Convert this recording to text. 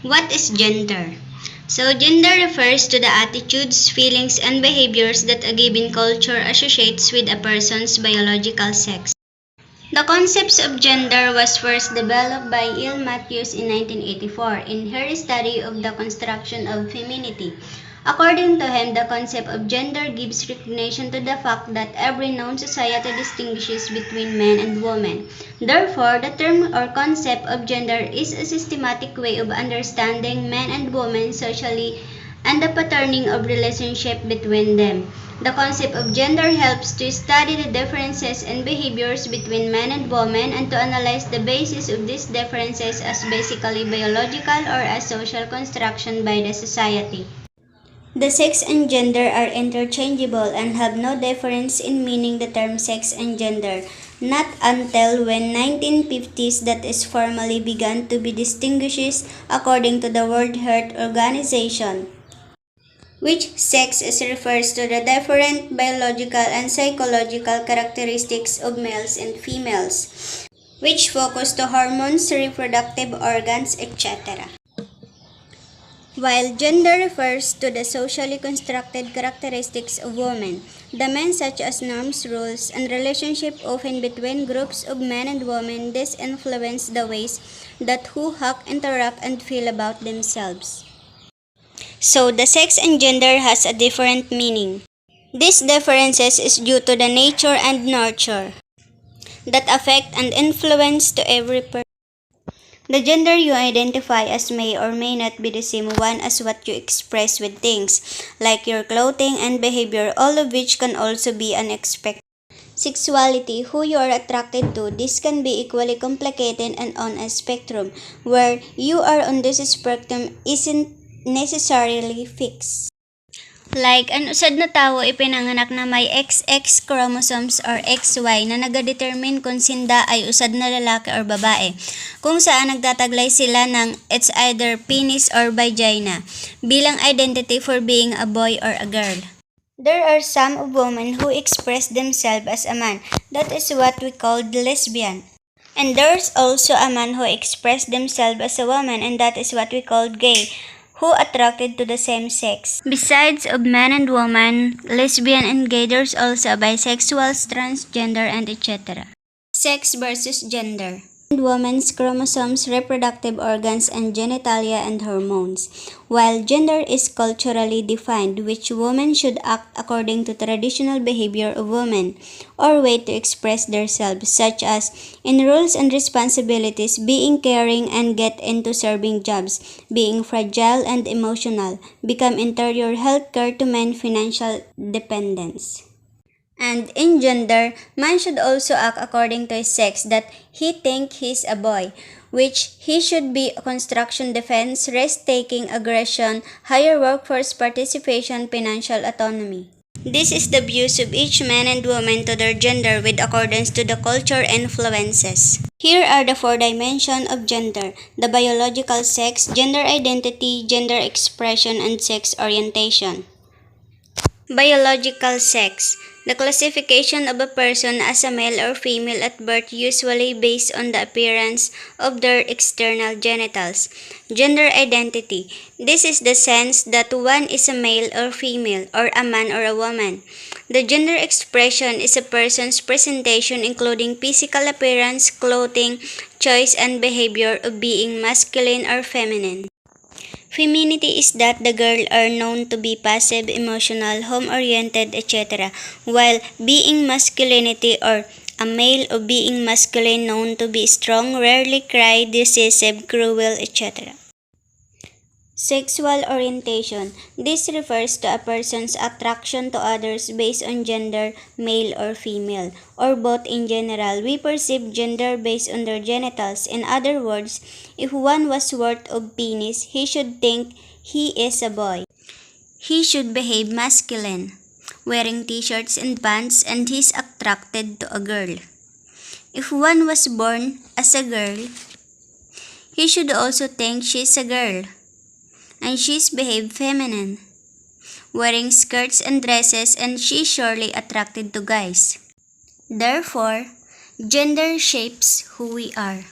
What is gender? So, gender refers to the attitudes, feelings, and behaviors that a given culture associates with a person's biological sex. The concept of gender was first developed by Il Matthews in 1984 in her study of the construction of femininity. According to him, the concept of gender gives recognition to the fact that every known society distinguishes between men and women. Therefore, the term or concept of gender is a systematic way of understanding men and women socially and the patterning of relationship between them. The concept of gender helps to study the differences and behaviors between men and women and to analyze the basis of these differences as basically biological or as social construction by the society. The sex and gender are interchangeable and have no difference in meaning the term sex and gender. Not until when 1950s that is formally begun to be distinguished according to the World Health Organization, which sex is refers to the different biological and psychological characteristics of males and females, which focus to hormones, reproductive organs, etc. While gender refers to the socially constructed characteristics of women, the men such as norms, rules, and relationship often between groups of men and women, this influence the ways that who act, interact, and feel about themselves. So the sex and gender has a different meaning. These differences is due to the nature and nurture that affect and influence to every person. The gender you identify as may or may not be the same one as what you express with things, like your clothing and behavior, all of which can also be unexpected. Sexuality, who you are attracted to, this can be equally complicated and on a spectrum, where you are on this spectrum isn't necessarily fixed. Like, an usad na tao ipinanganak na may XX chromosomes or XY na nagadetermine kung sinda ay usad na lalaki or babae, kung saan nagtataglay sila ng it's either penis or vagina bilang identity for being a boy or a girl. There are some of women who express themselves as a man. That is what we call lesbian. And there's also a man who express themselves as a woman, and that is what we call gay, who attracted to the same sex. Besides of man and woman, lesbian and gay, there's also bisexual, transgender, and etc. Sex versus gender. Women's chromosomes, reproductive organs, and genitalia and hormones. While gender is culturally defined, which women should act according to traditional behavior of women, or way to express themselves, such as in roles and responsibilities, being caring and get into serving jobs, being fragile and emotional, become interior health care to men, financial dependence. And in gender, man should also act according to his sex, that he think he's a boy, which he should be construction defense, risk-taking, aggression, higher workforce participation, financial autonomy. This is the views of each man and woman to their gender with accordance to the culture influences. Here are the 4 dimensions of gender: the biological sex, gender identity, gender expression, and sex orientation. Biological sex. The classification of a person as a male or female at birth, usually based on the appearance of their external genitals. Gender identity. This is the sense that one is a male or female, or a man or a woman. The gender expression is a person's presentation including physical appearance, clothing, choice, and behavior of being masculine or feminine. Femininity is that the girl are known to be passive, emotional, home-oriented, etc., while being masculinity or a male or being masculine known to be strong, rarely cry, decisive, cruel, etc. Sexual orientation. This refers to a person's attraction to others based on gender, male or female, or both in general. We perceive gender based on their genitals. In other words, if one was worth of penis, he should think he is a boy. He should behave masculine, wearing t-shirts and pants, and he's attracted to a girl. If one was born as a girl, he should also think she's a girl, and she's behaved feminine, wearing skirts and dresses, and she's surely attracted to guys. Therefore, gender shapes who we are.